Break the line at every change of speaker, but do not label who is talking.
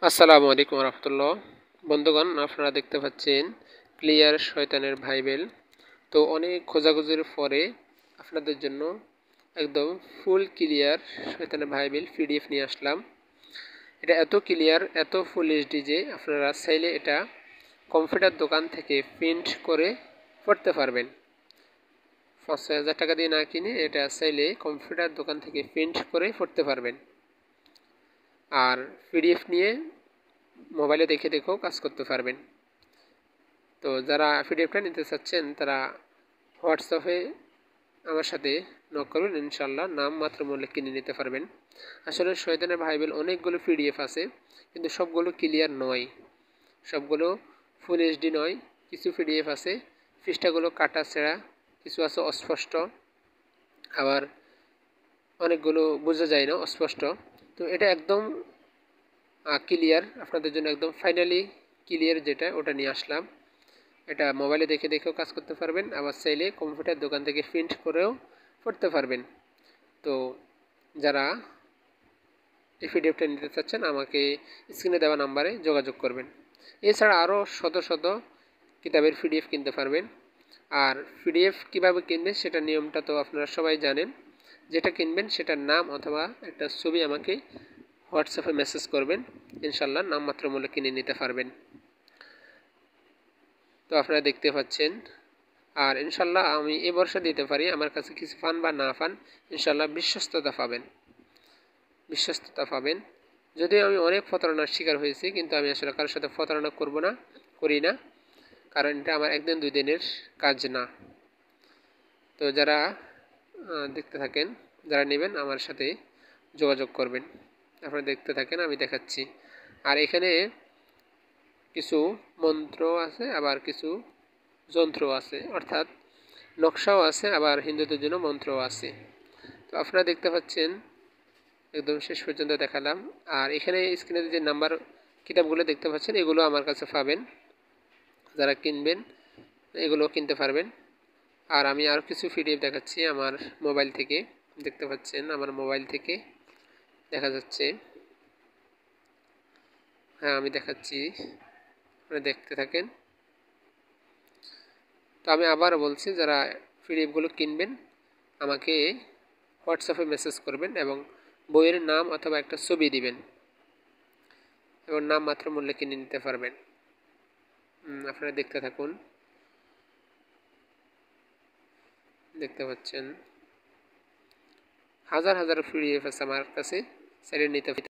আসসালামু আলাইকুম রহমতুল্লাহ। বন্ধুগণ, আপনারা দেখতে পাচ্ছেন ক্লিয়ার শয়তানের ভাইবেল। তো অনেক খোঁজাখুঁজির পরে আপনাদের জন্য একদম ফুল ক্লিয়ার শয়তানের ভাইবেল পিডিএফ নিয়ে আসলাম। এটা এত ক্লিয়ার, এত ফুল এইচডি যে আপনারা চাইলে এটা কম্পিউটার দোকান থেকে প্রিন্ট করে পড়তে পারবেন। ৫,০০০ টাকা দিয়ে না কিনে এটা চাইলে কম্পিউটার দোকান থেকে প্রিন্ট করে পড়তে পারবেন। আর পিডিএফ নিয়ে মোবাইলে দেখে দেখেও কাজ করতে পারবেন। তো যারা পিডিএফটা নিতে চাচ্ছেন তারা হোয়াটসঅ্যাপে আমার সাথে নক করুন, ইনশাল্লাহ নাম মাত্র মূল্যে কিনে নিতে পারবেন। আসলে শয়তানের ভাইবেল অনেকগুলো পিডিএফ আছে, কিন্তু সবগুলো ক্লিয়ার নয়, সবগুলো ফুল এইচডি নয়। কিছু পিডিএফ আছে পৃষ্ঠাগুলো কাটা ছেঁড়া, কিছু আছে অস্পষ্ট, আবার অনেকগুলো বোঝা যায় না, অস্পষ্ট। তো এটা একদম ক্লিয়ার, আপনাদের জন্য একদম ফাইনালি ক্লিয়ার যেটা, ওটা নিয়ে আসলাম। এটা মোবাইলে দেখে দেখেও কাজ করতে পারবেন, আবার চাইলে কম্পিউটার দোকান থেকে প্রিন্ট করেও পড়তে পারবেন। তো যারা এই পিডিএফটা নিতে চাচ্ছেন আমাকে স্ক্রিনে দেওয়া নাম্বারে যোগাযোগ করবেন। এছাড়া আরও শত শত কিতাবের পিডিএফ কিনতে পারবেন। আর পিডিএফ কীভাবে কিনবেন সেটা নিয়মটা তো আপনারা সবাই জানেন। যেটা কিনবেন সেটার নাম অথবা একটা ছবি আমাকে হোয়াটসঅ্যাপে মেসেজ করবেন, ইনশাল্লাহ নামমাত্র মূল্যে কিনে নিতে পারবেন। তো আপনারা দেখতে পাচ্ছেন। আর ইনশাল্লাহ আমি এ ভরসা দিতে পারি, আমার কাছে কিছু পান বা না পান, ইনশাল্লাহ বিশ্বস্ততা পাবেন। যদিও আমি অনেক প্রতারণার শিকার হয়েছি, কিন্তু আমি আসলে কারোর সাথে প্রতারণা করি না, কারণ এটা আমার একদিন দুই দিনের কাজ না। তো যারা দেখতে থাকেন, যারা নেবেন আমার সাথে যোগাযোগ করবেন। আপনারা দেখতে থাকেন, আমি দেখাচ্ছি। আর এখানে কিছু মন্ত্র আছে, আবার কিছু যন্ত্র আছে, অর্থাৎ নকশাও আছে, আবার হিন্দুদের জন্য মন্ত্রও আছে। তো আপনারা দেখতে পাচ্ছেন, একদম শেষ পর্যন্ত দেখালাম। আর এখানে স্ক্রিনে যে নাম্বার কিতাবগুলো দেখতে পাচ্ছেন, এগুলো আমার কাছে পাবেন। যারা কিনবেন এগুলো কিনতে পারবেন। আর আমি আরও কিছু পিডিএফ দেখাচ্ছি আমার মোবাইল থেকে। দেখতে পাচ্ছেন আমার মোবাইল থেকে দেখা যাচ্ছে। হ্যাঁ, আমি দেখাচ্ছি, আপনারা দেখতে থাকেন। তো আমি আবারও বলছি, যারা পিডিএফগুলো কিনবেন আমাকে হোয়াটসঅ্যাপে মেসেজ করবেন এবং বইয়ের নাম অথবা একটা ছবি দিবেন এবং নাম মাত্র মূল্যে কিনে নিতে পারবেন। আপনারা দেখতে থাকুন, দেখতে পাচ্ছেন হাজার হাজার পিডিএফ আছে আমার কাছে, সেটা নিতে